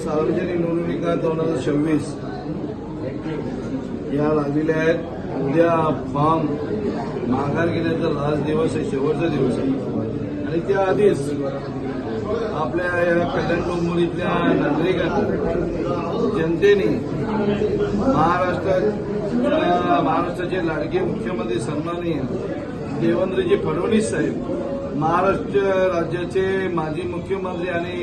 सार्वजनिक निवडणुका 2026 या लागलेल्या आहेत. उद्या फॉर्म माघार घेण्याचा लास्ट दिवस आहे, शेवटचा दिवस आहे. आणि त्याआधीच आपल्या या कल्याण डोंबिवलीतल्या नागरिकांनी जनतेने महाराष्ट्राचे लाडके मुख्यमंत्री सन्माननीय देवेंद्रजी फडणवीस साहेब, महाराष्ट्र राज्याचे माजी मुख्यमंत्री आणि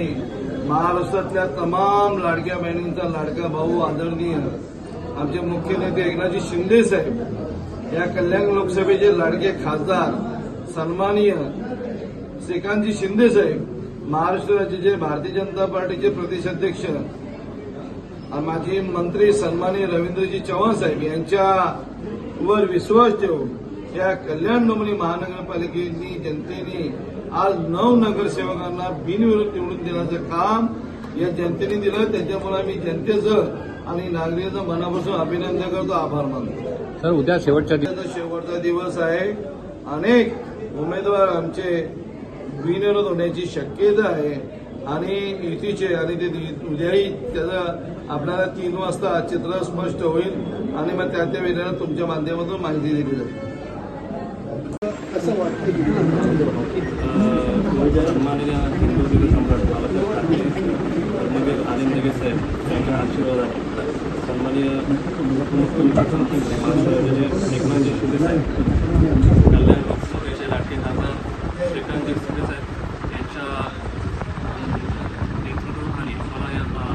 महाराष्ट्रातल्या तमाम लाडक्या बहिणींचा लाडका भाऊ आदरणीय आमचे मुख्य नेते एकनाथजी शिंदे साहेब, या कल्याण लोकसभेचे लाडके खासदार सन्माननीय श्रीकांतजी शिंदे साहेब, महाराष्ट्र राज्याचे भारतीय जनता पार्टीचे प्रदेशाध्यक्ष माजी मंत्री सन्माननीय रवींद्रजी चव्हाण साहेब यांच्यावर विश्वास ठेवून या कल्याण डोंबिवली महानगरपालिकेनी जनतेने आज 9 नगरसेवकांना बिनविरोध निवडून देण्याचं काम या जनतेने दिलं. त्याच्यामुळे मी जनतेचं आणि नागरिकांचं मनापासून अभिनंदन करतो, आभार मानतो. सर, उद्या शेवटचा दिवस आहे. अनेक उमेदवार आमचे बिनविरोध होण्याची शक्यता आहे आणि युतीचे आणि ते उद्याही त्याचं आपल्याला 3 वाजता चित्र स्पष्ट होईल आणि मग त्या वेळेला तुमच्या माध्यमातून माहिती दिली जाईल. असं वाटतं की सन्माननीय हिंदू सम्राट बाळासाहेब ठाकरे आनंदगे साहेब यांच्या आशीर्वाद आहे. सन्माननीय उपमुख्यमंत्री एकनाथजी शिंदे साहेब, कल्याण लोकसभेचे लाडके खासदार श्रीकांतजी शिंदे साहेब यांच्या नेतृत्वाखाली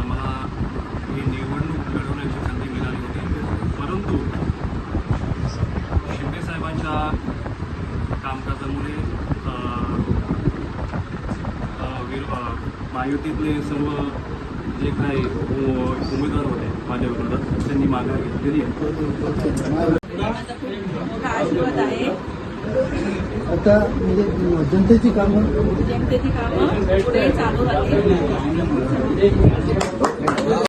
मला ही निवडणूक लढवण्याची संधी मिळाली होती. परंतु शिंदे साहेबांच्या कामकाजामुळे महायुतीतले सर्व जे काही उमेदवार होते माझ्या विरोधात त्यांनी माघार घेतलेली आहे. आता म्हणजे जनतेची कामं पुढे चालू राहतील.